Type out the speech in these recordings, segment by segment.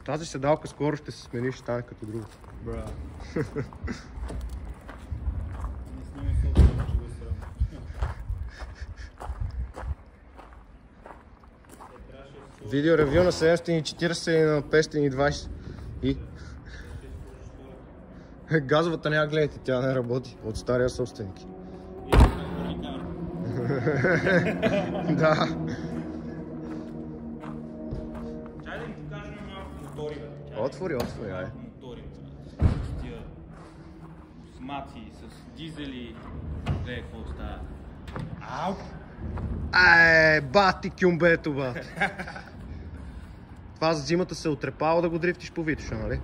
Тази седалка скоро ще се смени, ще стане като друго. Бра. Не снимай собствено, че го срам. Видео ревю на 740 и на 520. И? Газовата няма гледайте, тя не работи от стария собственик. Да. Чай да им покажем малко мотори, бе. Отвори, ай. Мотори, бе. С тия смаци, с дизели. Гледай какво става. Ау! Бати кюмбето, бати. Това за зимата се отрепава да го дрифтиш по Витоша, нали?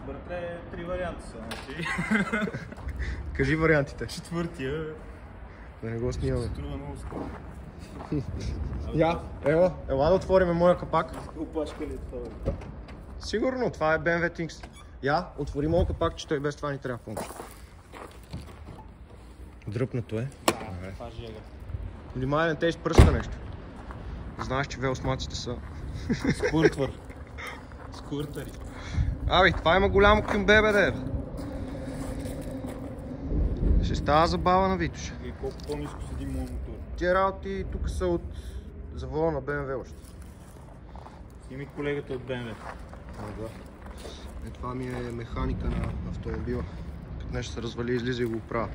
Братле, 3 варианта са, значи. Кажи вариантите. Четвъртия. Да не го снимаме. Струва много скоро. Ела да отворим моя капак. Опашка ли това? Сигурно, това е BMW Things. Отвори моя капак, че той без това ни трябва помощ. Дръпнато е. Да, това жега. Внимай, не те изпръска нещо. Знаеш, че велосмаците са... Скуртвър. Скуртари. Това има голямо кюмбе, бе. Ще става забава на Витоша. И колко по-ниско седи моят мотор. Тия работи тук са от завода на BMW още. Сними колегата от BMW. Това ми е механика на автомобила. Като нещо се развали, излиза и го оправя.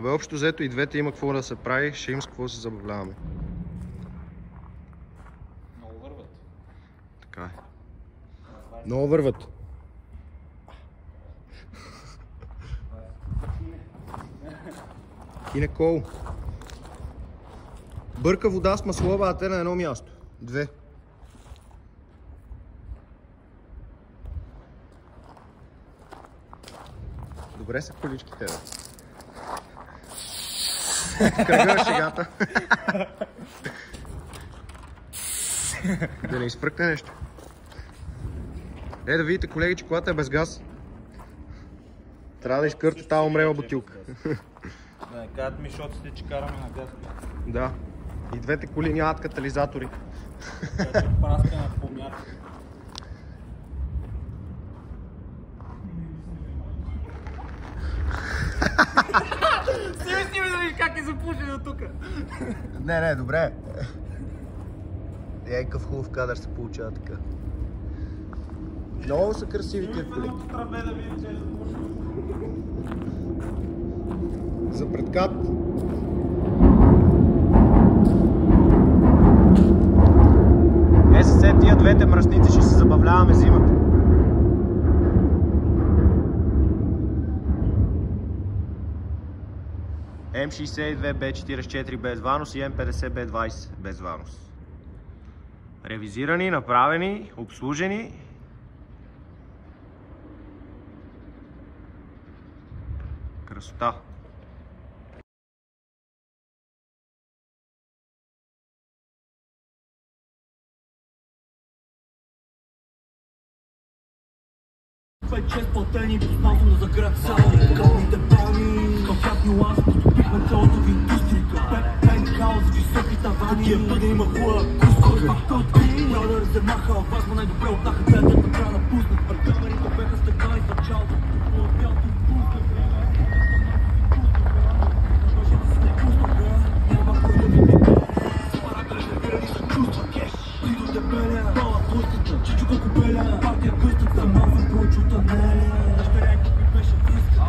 Общо взето и двете има какво да се прави, ще им с какво да се забавляваме. Много върват. Така е. Много върват. Кине кол. Бърка вода с масло, а те на едно място. 2. Добре са количките, бе. Кръга е шегата. Да не изпръкне нещо. Да видите, колеги, че колата е без газ. Трябва да изкърта тази умрела бутилка. Да, казват ми шоците, че караме на газ. Да. И двете коли нямат катализатори. Праска на помята. Снима да виж как е запушено тук. Не, добре. Какъв хубав кадър се получава така. Много са красиви тия коли. За предкат. След тия двете мръсници ще се забавляваме зимата. М62 Б44 без ванус и М50 Б20 без ванус. Ревизирани, направени, обслужени. Красота! Чест платени, познавам за град само кълните бани. Кълчат нюанс, поступихме цялото в индустрика. Пентхаус, високи тавани. Тия бъде има хуа, кускожа. Брадър се маха, възма най-добре отнаха. Центърта трябва да пуснат. Пред камерите беха стъкани в началото. Няма кой да ми бега. Парака резервирани за чувства кеш. Придо дебеля, бала пустата. Чичука кобеля, партия къстата. Малва прочута неля. Дъщерянки ми беше близка.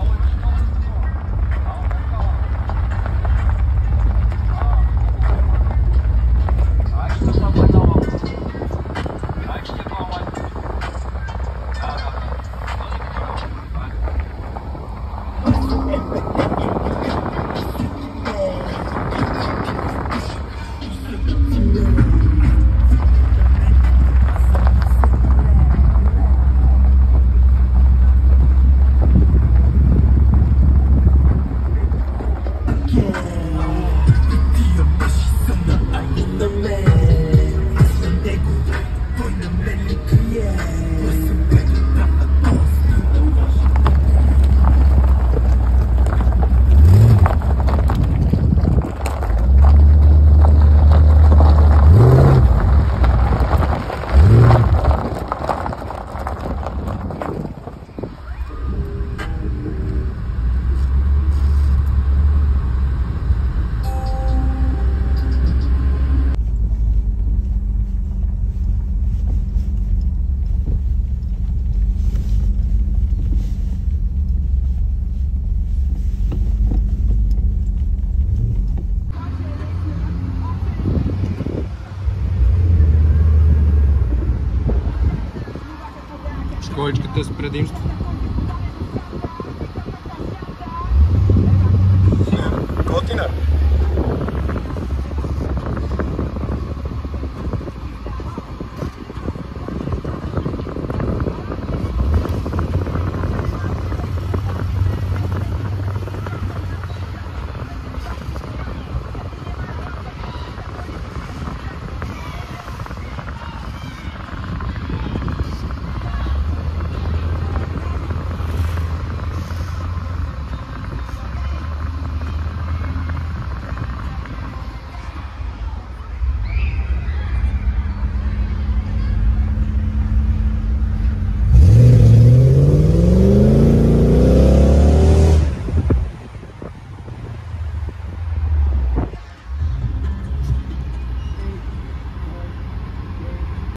количката с предимство.